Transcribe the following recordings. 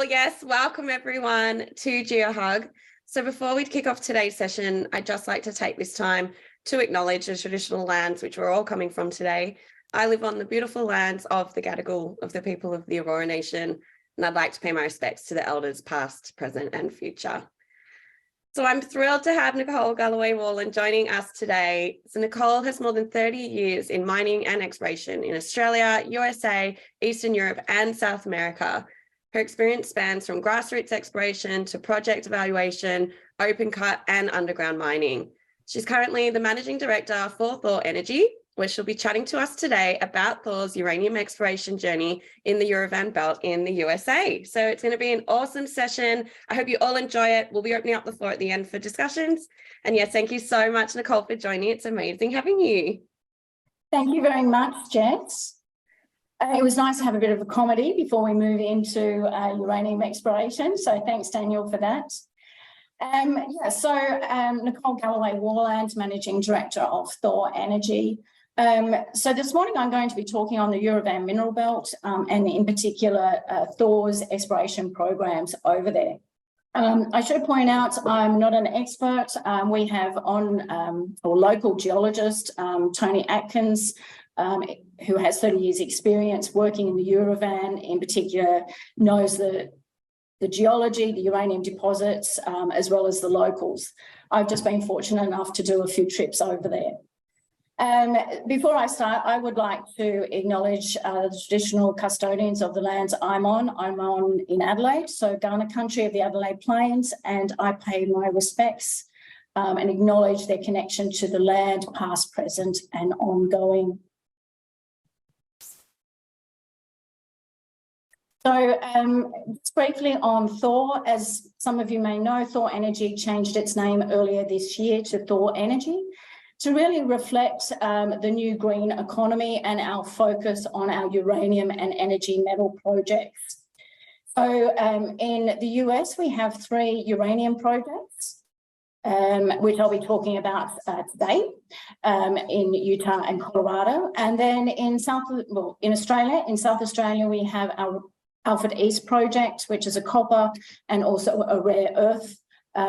Well, yes, welcome everyone to GeoHug. So before we kick off today's session, I'd just like to take this time to acknowledge the traditional lands which we're all coming from today. I live on the beautiful lands of the Gadigal, of the people of the Aurora Nation, and I'd like to pay my respects to the elders past, present and future. So I'm thrilled to have Nicole Galloway Warland joining us today. So Nicole has more than 30 years in mining and exploration in Australia, USA, Eastern Europe and South America. Her experience spans from grassroots exploration to project evaluation, open cut and underground mining. She's currently the Managing Director for Thor Energy, where she'll be chatting to us today about Thor's uranium exploration journey in the Uravan Belt in the USA. So it's going to be an awesome session. I hope you all enjoy it. We'll be opening up the floor at the end for discussions. And yes, thank you so much, Nicole, for joining. It's amazing having you. Thank you very much, Jess. It was nice to have a bit of a comedy before we move into uranium exploration. So thanks, Daniel, for that. Nicole Galloway Warland, Managing Director of Thor Energy. So this morning I'm going to be talking on the Uravan Mineral Belt and in particular Thor's exploration programs over there. I should point out I'm not an expert. We have on a local geologist, Tony Atkins, who has 30 years experience working in the Uravan, in particular knows the geology, the uranium deposits, as well as the locals. I've just been fortunate enough to do a few trips over there. Before I start, I would like to acknowledge the traditional custodians of the lands I'm on. I'm on in Adelaide, so Kaurna country of the Adelaide Plains, and I pay my respects and acknowledge their connection to the land, past, present, and ongoing. So just briefly on Thor, as some of you may know, Thor Energy changed its name earlier this year to Thor Energy to really reflect the new green economy and our focus on our uranium and energy metal projects. So in the US, we have 3 uranium projects, which I'll be talking about today in Utah and Colorado. And then in South Australia, we have our Alfred East project, which is a copper and also a rare earth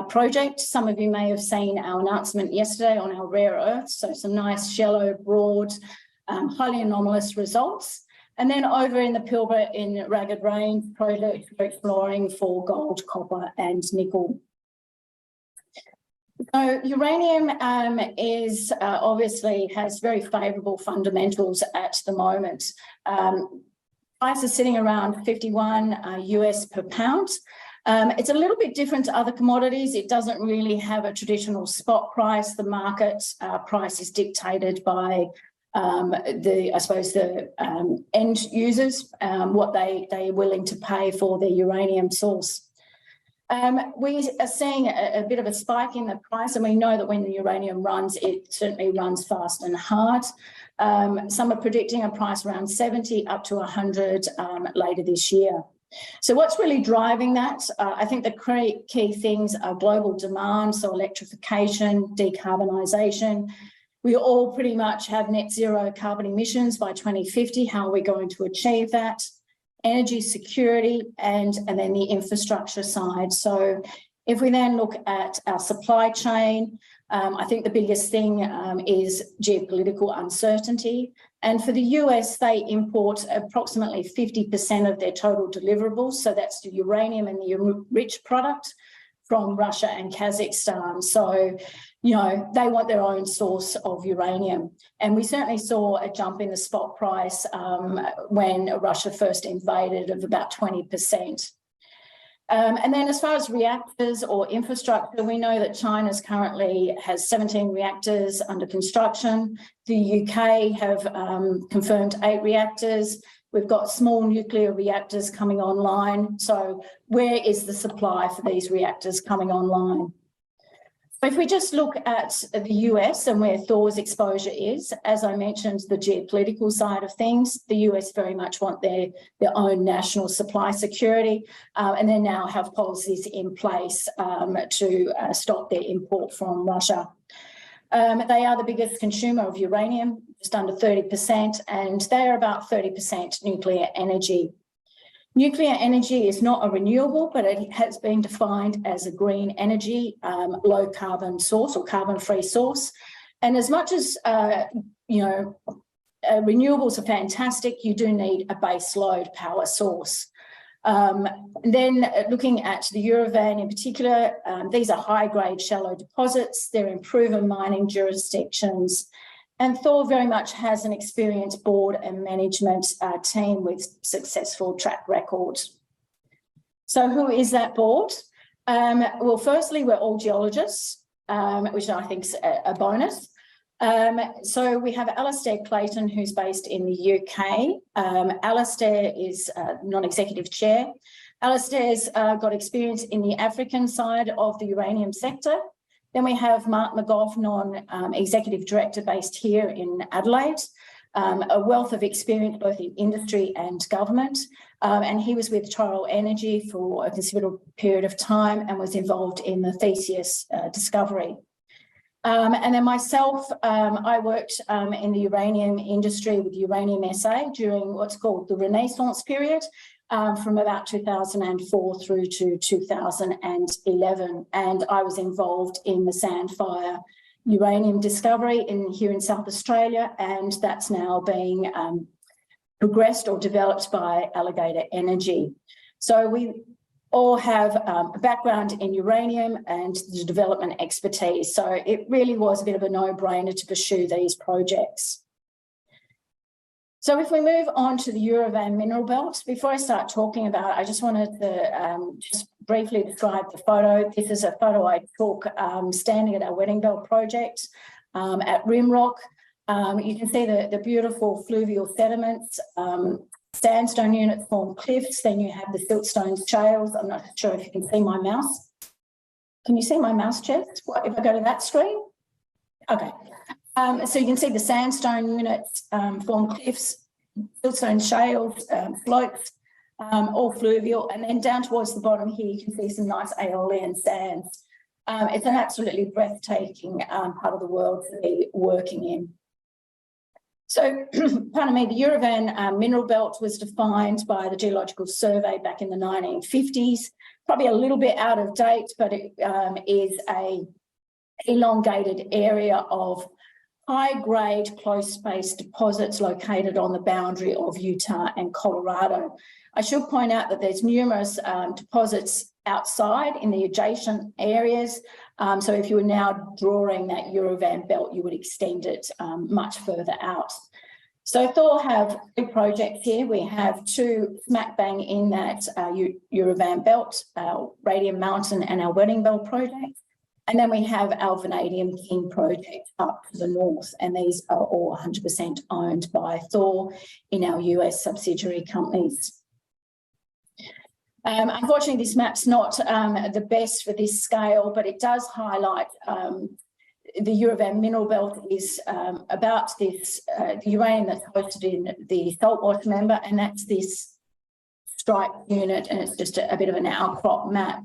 project. Some of you may have seen our announcement yesterday on our rare earths, so some nice shallow, broad, highly anomalous results. And then over in the Pilbara in Ragged Range project, we're exploring for gold, copper and nickel. So uranium is obviously has very favourable fundamentals at the moment. Price is sitting around 51 US per pound. It's a little bit different to other commodities. It doesn't really have a traditional spot price. The market price is dictated by the end users, what they're willing to pay for their uranium source. We are seeing a bit of a spike in the price, and we know that when the uranium runs, it certainly runs fast and hard. Some are predicting a price around 70 up to 100 later this year. So what's really driving that? I think the key things are global demand, so electrification, decarbonisation. We all pretty much have net zero carbon emissions by 2050. How are we going to achieve that? Energy security and then the infrastructure side. So if we then look at our supply chain, I think the biggest thing is geopolitical uncertainty. And for the US, they import approximately 50% of their total deliverables. So that's the uranium and the enriched product from Russia and Kazakhstan. So, you know, they want their own source of uranium. And we certainly saw a jump in the spot price when Russia first invaded of about 20%. And then as far as reactors or infrastructure, we know that China's currently has 17 reactors under construction. The UK have confirmed 8 reactors. We've got small nuclear reactors coming online. So where is the supply for these reactors coming online? If we just look at the US and where Thor's exposure is, as I mentioned, the geopolitical side of things, the US very much want their own national supply security, and they now have policies in place to stop their import from Russia. They are the biggest consumer of uranium, just under 30%, and they are about 30% nuclear energy. Nuclear energy is not a renewable, but it has been defined as a green energy, low carbon source or carbon-free source. And as much as, renewables are fantastic, you do need a base load power source. Then looking at the Uravan in particular, these are high-grade shallow deposits. They're in proven mining jurisdictions. And Thor very much has an experienced board and management team with successful track records. So who is that board? Well, firstly, we're all geologists, which I think is a bonus. So we have Alastair Clayton, who's based in the UK. Alastair is non-executive chair. Alastair's got experience in the African side of the uranium sector. Then we have Mark McGough, executive director based here in Adelaide, a wealth of experience both in industry and government. And he was with Thor Energy for a considerable period of time and was involved in the Theseus discovery. And then myself, I worked in the uranium industry with Uranium SA during what's called the Renaissance period, from about 2004 through to 2011. And I was involved in the Sandfire uranium discovery here in South Australia, and that's now being progressed or developed by Alligator Energy. So we all have a background in uranium and the development expertise. So it really was a bit of a no-brainer to pursue these projects. So if we move on to the Uravan Mineral Belt, before I start talking about it, I just wanted to just briefly describe the photo. This is a photo I took standing at our Wedding Belt project at Rimrock. You can see the beautiful fluvial sediments. Sandstone units form cliffs, then you have the siltstone shales. I'm not sure if you can see my mouse. Can you see my mouse chest? If I go to that screen? Okay. So you can see the sandstone units form cliffs, siltstone shales, slopes, all fluvial, and then down towards the bottom here you can see some nice aeolian sands. It's an absolutely breathtaking part of the world to be working in. So, pardon me, the Uravan Mineral Belt was defined by the Geological Survey back in the 1950s, probably a little bit out of date, but it is an elongated area of high-grade, close-spaced deposits located on the boundary of Utah and Colorado. I should point out that there's numerous deposits outside in the adjacent areas. So if you were now drawing that Uravan belt, you would extend it much further out. So Thor have 2 projects here. We have 2 smack bang in that Uravan belt, our Radium Mountain and our Wedding Belt project. And then we have our Vanadium King project up to the north, and these are all 100% owned by Thor in our US subsidiary companies. Unfortunately, this map's not the best for this scale, but it does highlight the Uravan Mineral Belt is about this, the uranium that's hosted in the Saltwash member, and that's this striped unit, and it's just a bit of an outcrop map.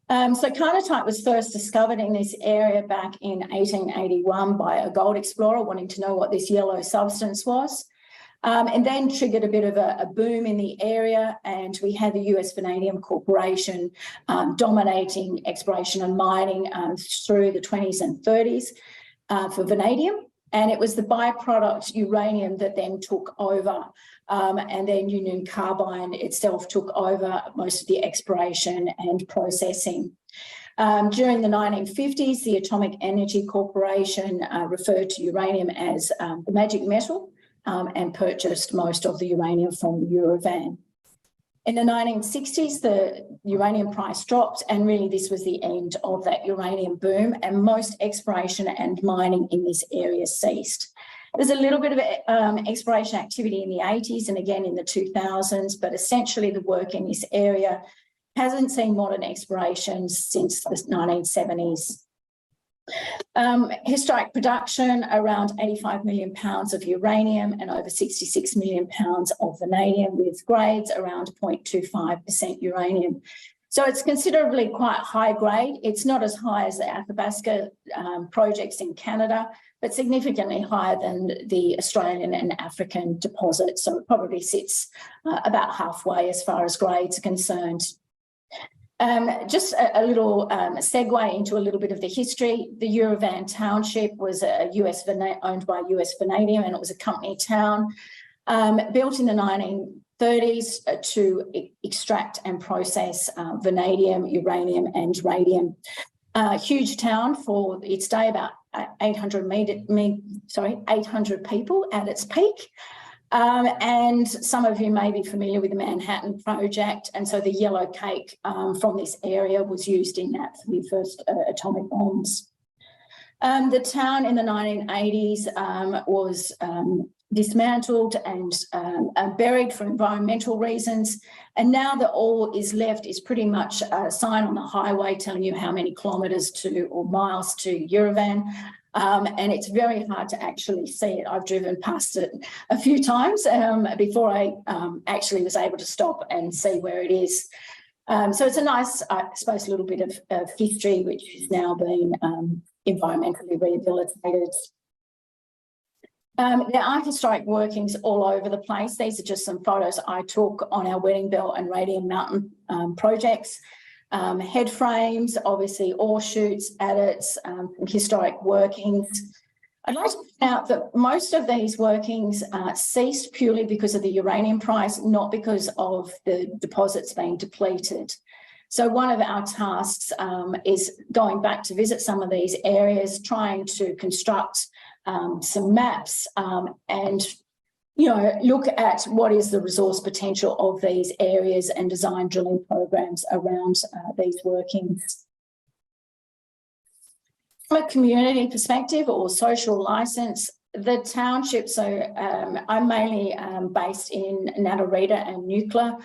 So carnotite was first discovered in this area back in 1881 by a gold explorer wanting to know what this yellow substance was. And then triggered a bit of a boom in the area, and we had the US Vanadium Corporation dominating exploration and mining through the 20s and 30s for vanadium. And it was the byproduct uranium that then took over, and then Union Carbide itself took over most of the exploration and processing. During the 1950s, the Atomic Energy Corporation referred to uranium as the magic metal, and purchased most of the uranium from the Uravan. In the 1960s, the uranium price dropped, and really this was the end of that uranium boom, and most exploration and mining in this area ceased. There's a little bit of exploration activity in the 80s and again in the 2000s, but essentially the work in this area hasn't seen modern exploration since the 1970s. Historic production, around 85 million pounds of uranium and over 66 million pounds of vanadium, with grades around 0.25% uranium. So it's considerably quite high grade. It's not as high as the Athabasca projects in Canada, but significantly higher than the Australian and African deposits. So it probably sits about halfway as far as grades are concerned. Just a little segue into a little bit of the history. The Uravan Township was owned by US Vanadium, and it was a company town built in the 1930s to extract and process vanadium, uranium, and radium. Huge town for its day, about 800 people at its peak. And some of you may be familiar with the Manhattan Project, and so the yellow cake from this area was used in that for the first atomic bombs. The town in the 1980s was dismantled and buried for environmental reasons, and now that all is left is pretty much a sign on the highway telling you how many kilometres or miles to Uravan. And it's very hard to actually see it. I've driven past it a few times before I actually was able to stop and see where it is. So it's a nice, I suppose, little bit of history which has now been environmentally rehabilitated. There are historic workings all over the place. These are just some photos I took on our Wedding Belt and Radium Mountain projects. Head frames, obviously ore chutes, adits, historic workings. I'd like to point out that most of these workings ceased purely because of the uranium price, not because of the deposits being depleted. So one of our tasks is going back to visit some of these areas, trying to construct some maps and look at what is the resource potential of these areas and design drilling programs around these workings. From a community perspective or social license, the township, so I'm mainly based in Natarita and Nuclear,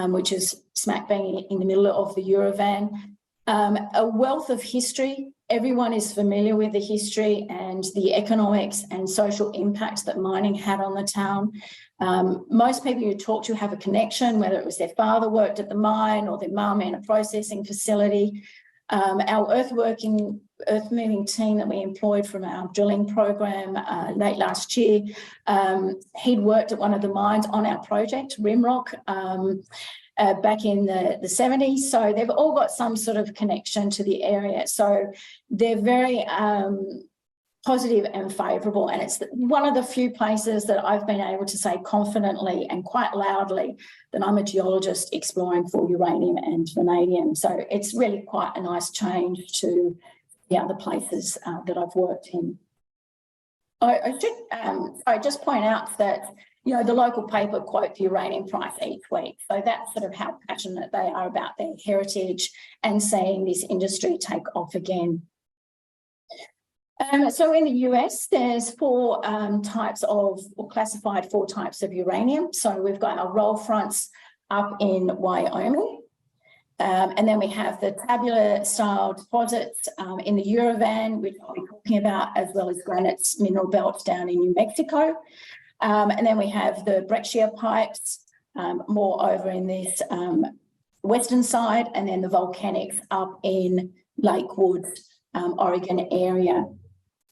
which is smack bang in the middle of the Uravan. A wealth of history. Everyone is familiar with the history and the economics and social impacts that mining had on the town. Most people you talk to have a connection, whether it was their father worked at the mine or their mum in a processing facility. Our earth moving team that we employed from our drilling program late last year, he'd worked at one of the mines on our project, Rimrock, back in the 70s. So they've all got some sort of connection to the area. So they're very positive and favourable. And it's one of the few places that I've been able to say confidently and quite loudly that I'm a geologist exploring for uranium and vanadium. So it's really quite a nice change to the other places that I've worked in. I should just point out that the local paper quote the uranium price each week. So that's sort of how passionate they are about their heritage and seeing this industry take off again. So in the US, there's four types of, or classified 4 types of uranium. So we've got our roll fronts up in Wyoming. And then we have the tabular style deposits in the Uravan, which I'll be talking about, as well as Granite's mineral belt down in New Mexico. And then we have the breccia pipes more over in this western side, and then the volcanics up in Lakewood, Oregon area.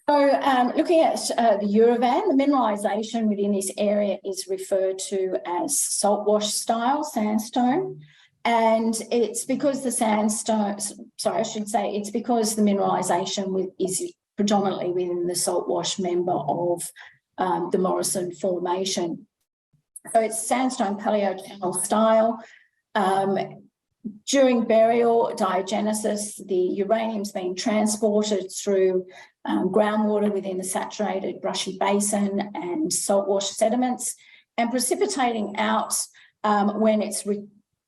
So looking at the Uravan, the mineralisation within this area is referred to as saltwash style sandstone. And it's because the sandstone, it's because the mineralisation is predominantly within the saltwash member of the Morrison Formation. So it's sandstone paleochannel style. During burial diagenesis, the uranium's being transported through groundwater within the saturated brushy basin and saltwash sediments and precipitating out when it's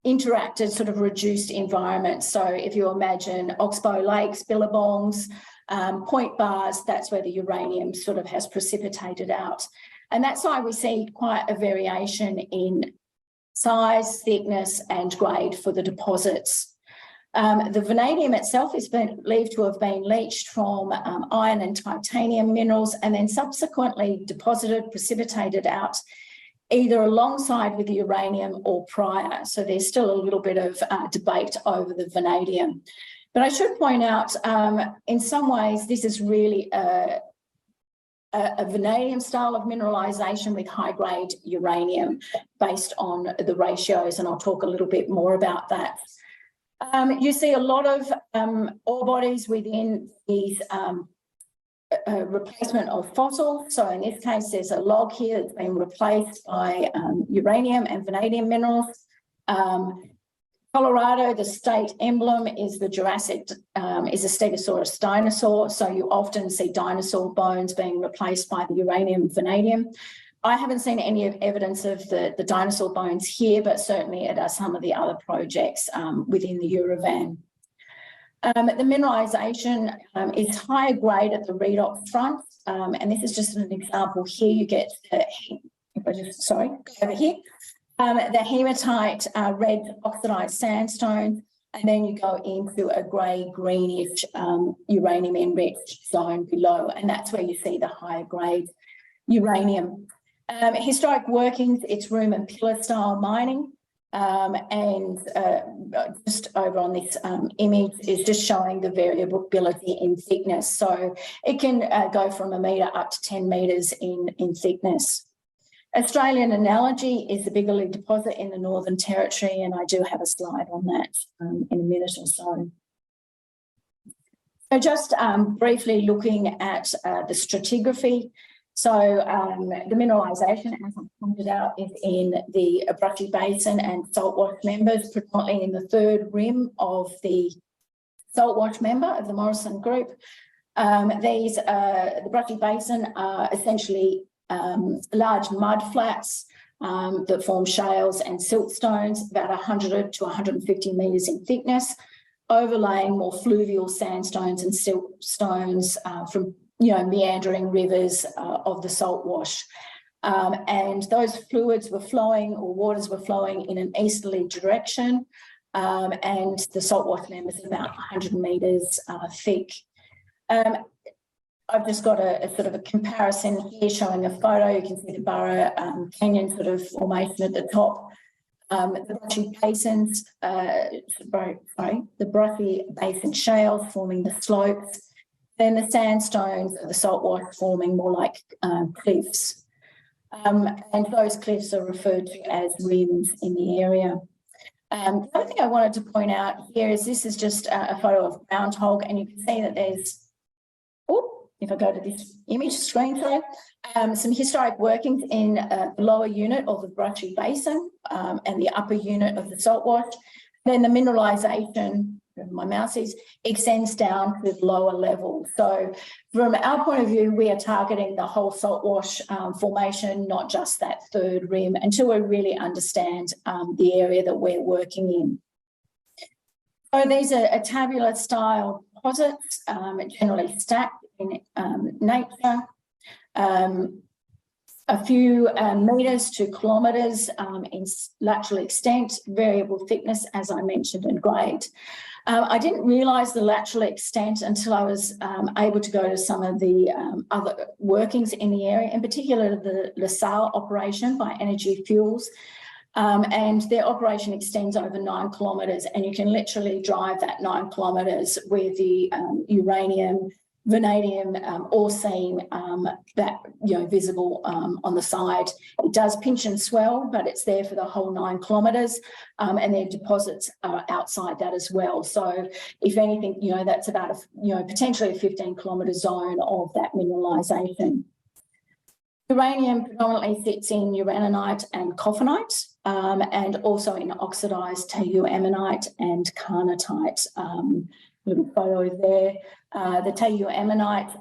interacted sort of reduced environments. So if you imagine oxbow lakes, billabongs, point bars, that's where the uranium sort of has precipitated out. And that's why we see quite a variation in size, thickness and grade for the deposits. The vanadium itself is believed to have been leached from iron and titanium minerals and then subsequently deposited, precipitated out either alongside with the uranium or prior. So there's still a little bit of debate over the vanadium. But I should point out, in some ways, this is really a vanadium style of mineralisation with high-grade uranium based on the ratios, and I'll talk a little bit more about that. You see a lot of ore bodies within these replacement of fossils. So in this case, there's a log here that's been replaced by uranium and vanadium minerals. Colorado, the state emblem is the Jurassic, is a Stegosaurus dinosaur. So you often see dinosaur bones being replaced by the uranium vanadium. I haven't seen any evidence of the dinosaur bones here, but certainly at some of the other projects within the Uravan. The mineralisation is higher grade at the redox front, and this is just an example here. You get, if I just, sorry, go over here, the hematite red oxidised sandstone, and then you go into a grey greenish uranium enriched zone below, and that's where you see the higher grade uranium. Historic workings, it's room and pillar style mining. And just over on this image is just showing the variability in thickness. So it can go from 1 metre up to 10 metres in thickness. Australian Analogy is the Bigelow deposit in the Northern Territory, and I do have a slide on that in a minute or so. So just briefly looking at the stratigraphy. So the mineralisation, as I pointed out, is in the Abruzzi Basin and Saltwash members, predominantly in the third rim of the Saltwash member of the Morrison group. The Abruzzi Basin are essentially large mud flats that form shales and siltstones, about 100 to 150 metres in thickness, overlaying more fluvial sandstones and siltstones from meandering rivers of the Saltwash. And those fluids were flowing, or waters were flowing in an easterly direction, and the Saltwash member is about 100 metres thick. I've just got a sort of a comparison here showing a photo. You can see the Burra Canyon sort of formation at the top. The Abruzzi Basins, the Abruzzi Basin shales forming the slopes. Then the sandstones of the Saltwash forming more like cliffs. And those cliffs are referred to as rims in the area. The other thing I wanted to point out here is this is just a photo of groundhog, and you can see that there's, if I go to this image screen, sorry, some historic workings in the lower unit of the Abruzzi Basin and the upper unit of the Saltwash. Then the mineralisation, my mouse is, extends down to the lower level. So from our point of view, we are targeting the whole Saltwash formation, not just that third rim, until we really understand the area that we're working in. So these are tabular style deposits, generally stacked in nature. A few metres to kilometres in lateral extent, variable thickness, as I mentioned, and grade. I didn't realise the lateral extent until I was able to go to some of the other workings in the area, in particular the LaSalle operation by Energy Fuels. And their operation extends over 9 kilometres, and you can literally drive that 9 kilometres with the uranium, vanadium ore seam that visible on the side. It does pinch and swell, but it's there for the whole 9 kilometres, and their deposits are outside that as well. So if anything, that's about potentially a 15-kilometre zone of that mineralisation. Uranium predominantly sits in uraninite and coffinite, and also in oxidised tellurite and carnotite. Little photo there. The tellurite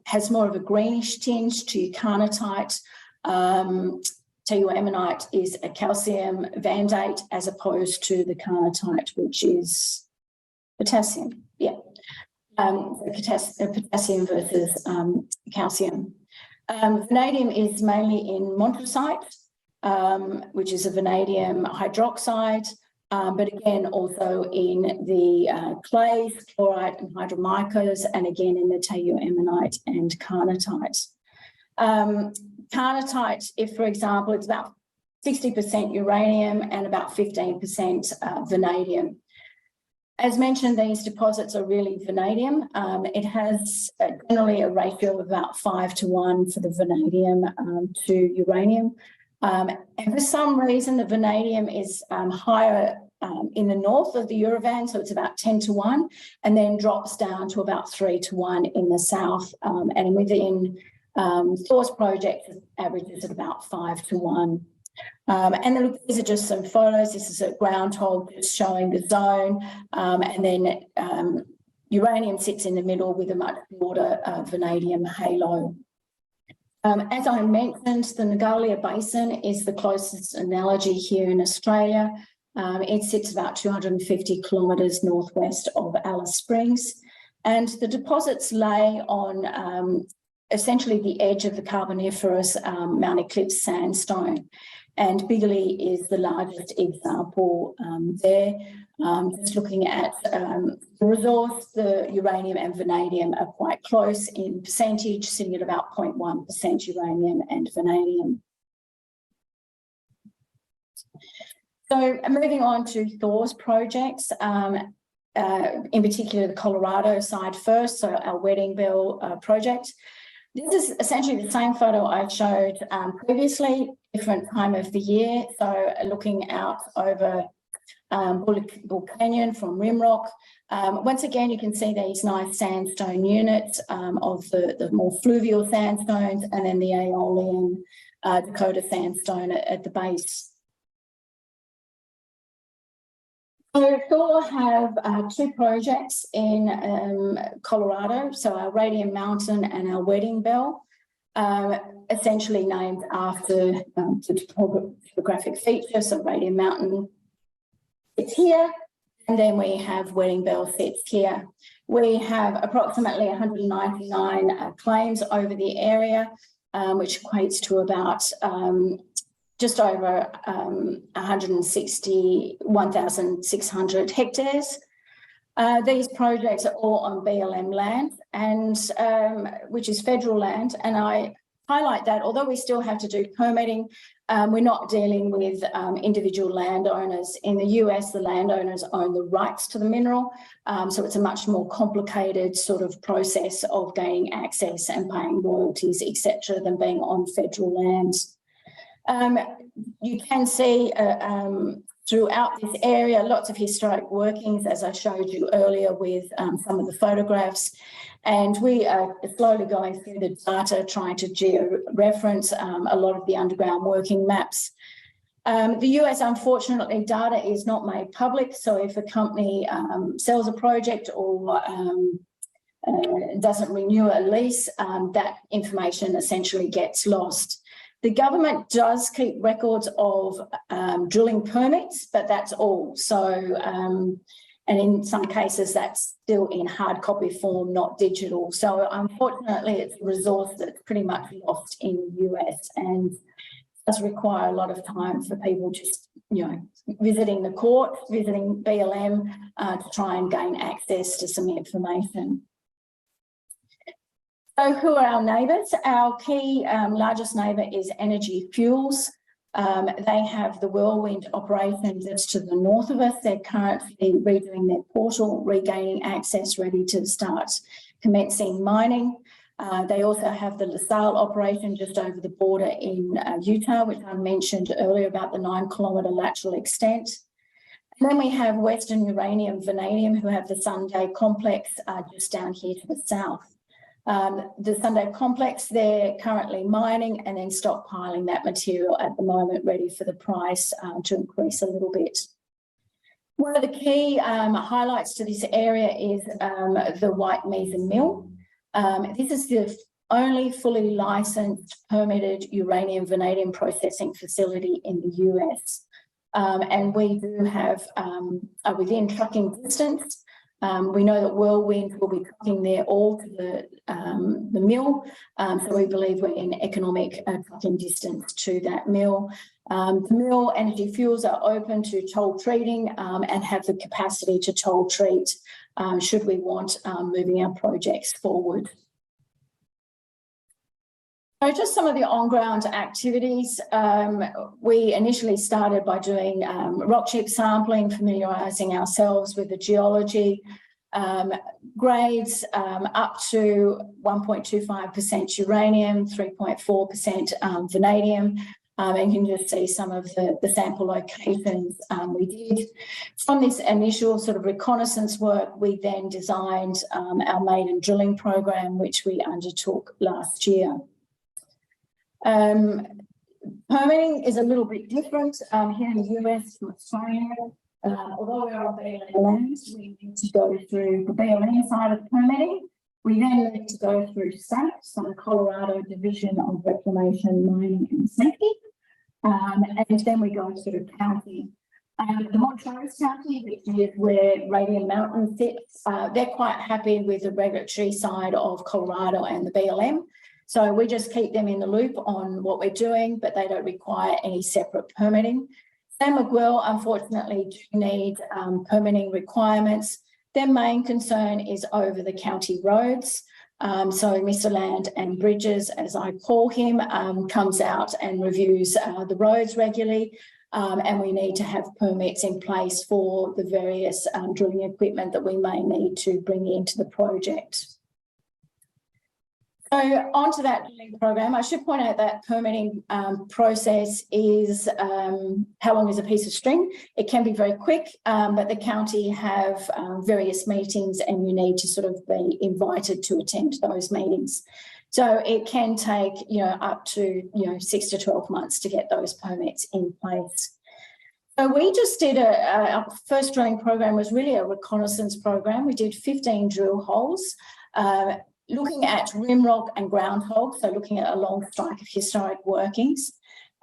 has more of a greenish tinge to carnotite. Tellurite is a calcium vandate as opposed to the carnotite, which is potassium. Yeah, potassium versus calcium. Vanadium is mainly in monazite, which is a vanadium hydroxide. But again, also in the clays, chlorite and hydromicas, and again in the tellurite and carnotite. Carnotite, if for example, it's about 60% uranium, and about 15% vanadium. As mentioned, these deposits are really vanadium. It has generally a ratio of about 5:1 for the vanadium to uranium. And for some reason, the vanadium is higher in the north of the Uravan, so it's about 10:1, and then drops down to about 3:1 in the south. And within Thor's project, it averages at about 5:1. And then these are just some photos. This is a ground hole just showing the zone, and then uranium sits in the middle with a much broader vanadium halo. As I mentioned, the Neighbours Basin is the closest analogy here in Australia. It sits about 250 kilometres northwest of Alice Springs, and the deposits lay on essentially the edge of the Carboniferous Mount Eclipse sandstone. And Bigley is the largest example there. Just looking at the resource, the uranium and vanadium are quite close in percentage, sitting at about 0.1% uranium and vanadium. So moving on to Thor's projects, in particular the Colorado side first, so our Wedding Bell project. This is essentially the same photo I showed previously, different time of the year. So looking out over Bull Canyon from Rimrock. Once again, you can see these nice sandstone units of the more fluvial sandstones, and then the Aeolian Dakota sandstone at the base. So Thor have two projects in Colorado, so our Radium Mountain and our Wedding Bell, essentially named after the topographic feature. So Radium Mountain sits here, and then we have Wedding Bell sits here. We have approximately 199 claims over the area, which equates to about just over 161,600 hectares. These projects are all on BLM land, and which is federal land. And I highlight that although we still have to do permitting, we're not dealing with individual landowners. In the US, the landowners own the rights to the mineral, so it's a much more complicated sort of process of gaining access and paying royalties, etc., than being on federal lands. You can see throughout this area lots of historic workings, as I showed you earlier with some of the photographs, and we are slowly going through the data trying to geo-reference a lot of the underground working maps. The US, unfortunately, data is not made public, so if a company sells a project or doesn't renew a lease, that information essentially gets lost. The government does keep records of drilling permits, but that's all. So, and in some cases, that's still in hard copy form, not digital. So, unfortunately, it's a resource that's pretty much lost in the US, and does require a lot of time for people just, you know, visiting the court, visiting BLM to try and gain access to some information. So who are our neighbours? Our key largest neighbour is Energy Fuels. They have the Whirlwind operation just to the north of us. They're currently redoing their portal, regaining access, ready to start commencing mining. They also have the LaSalle operation just over the border in Utah, which I mentioned earlier about the 9-kilometre lateral extent. And then we have Western Uranium-Vanadium, who have the Sunday complex just down here to the south. The Sunday complex, they're currently mining and then stockpiling that material at the moment, ready for the price to increase a little bit. One of the key highlights to this area is the White Mesa Mill. This is the only fully licensed, permitted uranium-vanadium processing facility in the US. And we do have, within trucking distance, we know that Whirlwind will be trucking their ore to the mill, so we believe we're in economic trucking distance to that mill. The mill, Energy Fuels, are open to toll treating and have the capacity to toll treat should we want moving our projects forward. So just some of the on-ground activities. We initially started by doing rock chip sampling, familiarising ourselves with the geology, grades up to 1.25% uranium, 3.4% vanadium. And you can just see some of the sample locations we did. From this initial sort of reconnaissance work, we then designed our maiden drilling program, which we undertook last year. Permitting is a little bit different here in the US to Australia. Although we're on BLM lands, we need to go through the BLM side of permitting. We then need to go through SAP, so the Colorado Division of Reclamation, Mining and Safety. And then we go through county. The Montrose County, which is where Radium Mountain sits, they're quite happy with the regulatory side of Colorado and the BLM. So we just keep them in the loop on what we're doing, but they don't require any separate permitting. San Miguel, unfortunately, do need permitting requirements. Their main concern is over the county roads. So Mr. Land and Bridges, as I call him, comes out and reviews the roads regularly. And we need to have permits in place for the various drilling equipment that we may need to bring into the project. So onto that drilling program, I should point out that permitting process is how long is a piece of string. It can be very quick, but the county have various meetings and you need to sort of be invited to attend those meetings. So it can take, up to, 6 to 12 months to get those permits in place. So we just did our first drilling program was really a reconnaissance program. We did 15 drill holes, looking at rim rock and ground hog, so looking at a long strike of historic workings.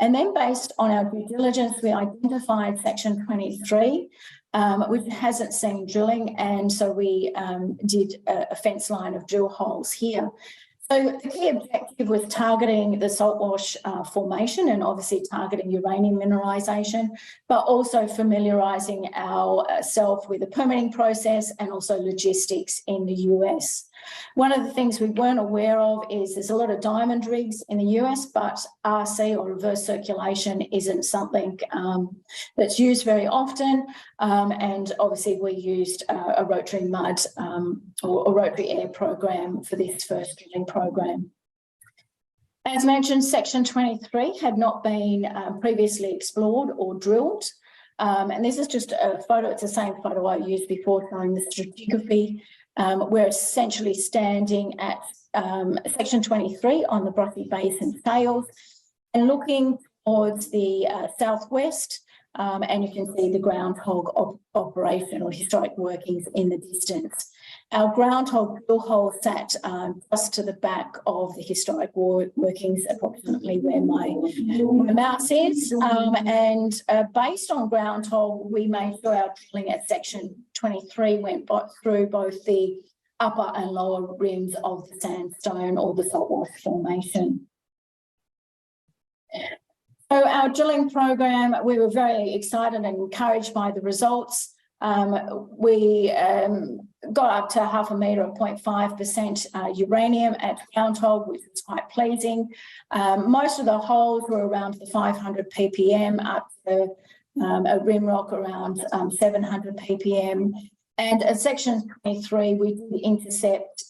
And then based on our due diligence, we identified section 23, which hasn't seen drilling. And so we did a fence line of drill holes here. So the key objective was targeting the Saltwash formation and obviously targeting uranium mineralisation, but also familiarising ourselves with the permitting process and also logistics in the US. One of the things we weren't aware of is there's a lot of diamond rigs in the US, but RC or reverse circulation isn't something that's used very often. And obviously we used a rotary mud or rotary air program for this first drilling program. As mentioned, section 23 had not been previously explored or drilled. And this is just a photo, it's the same photo I used before showing the stratigraphy. We're essentially standing at section 23 on the Brothy Basin Tails and looking towards the southwest, and you can see the ground hog operation or historic workings in the distance. Our ground hog drill hole sat just to the back of the historic workings, approximately where my mouse is. And based on ground hog, we made sure our drilling at section 23 went through both the upper and lower rims of the sandstone or the Saltwash formation. So our drilling program, we were very excited and encouraged by the results. We got up to 0.5 metre of 0.5% uranium at ground hog, which was quite pleasing. Most of the holes were around the 500 ppm up to a rim rock around 700 ppm. And at section 23, we did intercept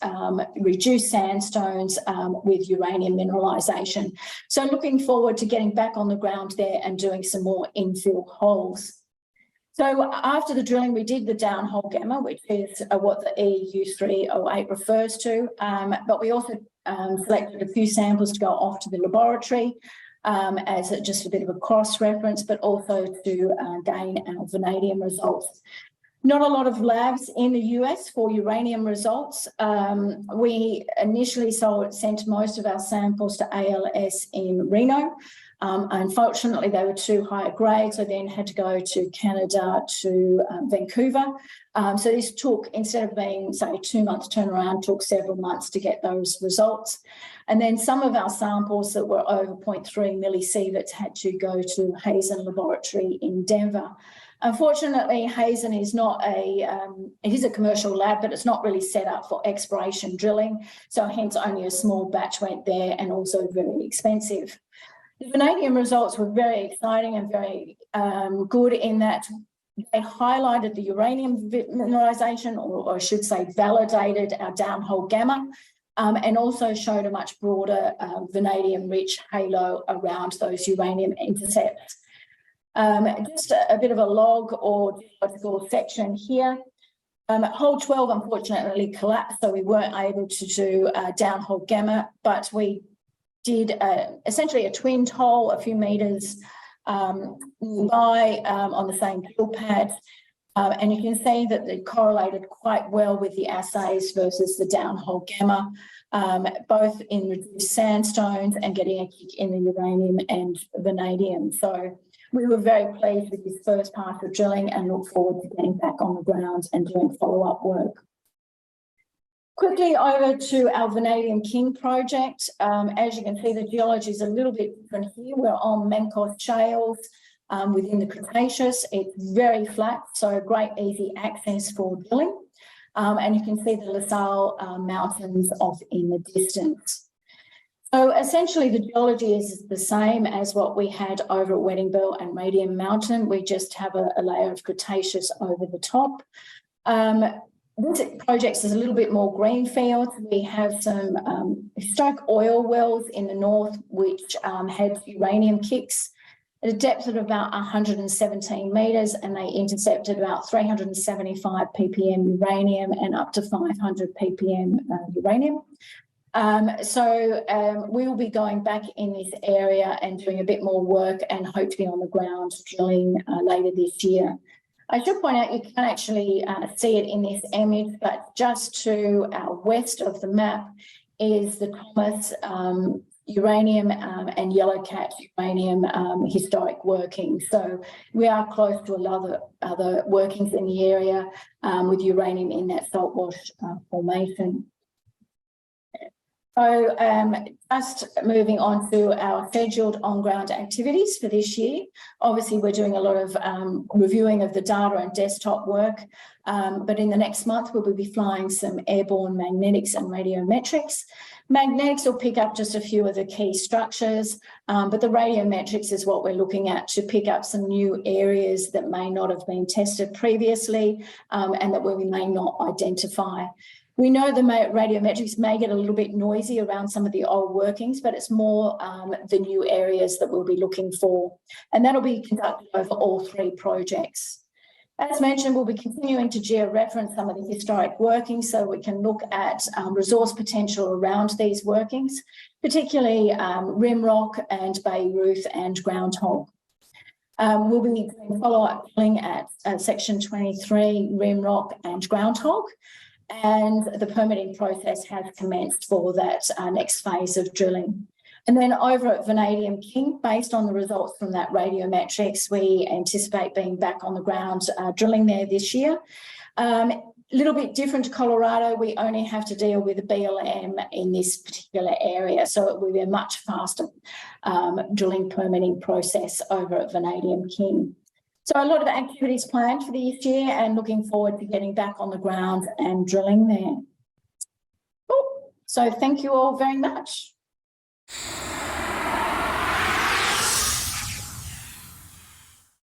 reduced sandstones with uranium mineralisation. So looking forward to getting back on the ground there and doing some more infill holes. So after the drilling, we did the downhole gamma, which is what the EU308 refers to. But we also selected a few samples to go off to the laboratory as just a bit of a cross-reference, but also to gain our vanadium results. Not a lot of labs in the US for uranium results. We initially sent most of our samples to ALS in Reno. Unfortunately, they were too high a grade, so then had to go to Canada, to Vancouver. So this took, instead of being, say, a 2-month turnaround, took several months to get those results. And then some of our samples that were over 0.3 millisieverts had to go to Hazen Laboratory in Denver. Unfortunately, Hazen is not it is a commercial lab, but it's not really set up for exploration drilling. So hence only a small batch went there, and also very expensive. The vanadium results were very exciting and very good in that they highlighted the uranium mineralization, or I should say validated our downhole gamma, and also showed a much broader vanadium-rich halo around those uranium intercepts. Just a bit of a log or geological section here. Hole 12 unfortunately collapsed, so we weren't able to do downhole gamma, but we did essentially a twinned hole a few metres nearby on the same drill pad. And you can see that they correlated quite well with the assays versus the downhole gamma, both in reduced sandstones and getting a kick in the uranium and vanadium. So we were very pleased with this first part of drilling and look forward to getting back on the ground and doing follow-up work. Quickly over to our Vanadium King project. As you can see, the geology is a little bit different here. We're on Menkos shales within the Cretaceous. It's very flat, so great easy access for drilling. And you can see the La Salle mountains off in the distance. So essentially the geology is the same as what we had over at Wedding Belt and Radium Mountain. We just have a layer of Cretaceous over the top. This project is a little bit more greenfield. We have some historic oil wells in the north, which had uranium kicks at a depth of about 117 metres, and they intercepted about 375 ppm uranium and up to 500 ppm uranium. We will be going back in this area and doing a bit more work and hope to be on the ground drilling later this year. I should point out you can actually see it in this image, but just to our west of the map is the Thomas uranium and Yellowcat uranium historic working. So we are close to a lot of other workings in the area with uranium in that Saltwash formation. So just moving on to our scheduled on-ground activities for this year. Obviously, we're doing a lot of reviewing of the data and desktop work, but in the next month, we'll be flying some airborne magnetics and radiometrics. Magnetics will pick up just a few of the key structures, but the radiometrics is what we're looking at to pick up some new areas that may not have been tested previously and that we may not identify. We know the radiometrics may get a little bit noisy around some of the old workings, but it's more the new areas that we'll be looking for. And that'll be conducted over all 3 projects. As mentioned, we'll be continuing to georeference some of the historic workings so we can look at resource potential around these workings, particularly rim rock and Beirut and groundhog. We'll be doing follow-up drilling at section 23, rim rock and groundhog. And the permitting process has commenced for that next phase of drilling. And then over at Vanadium King, based on the results from that radiometrics, we anticipate being back on the ground drilling there this year. A little bit different to Colorado, we only have to deal with a BLM in this particular area, so it will be a much faster drilling permitting process over at Vanadium King. So a lot of activities planned for this year and looking forward to getting back on the ground and drilling there. Cool. So thank you all very much.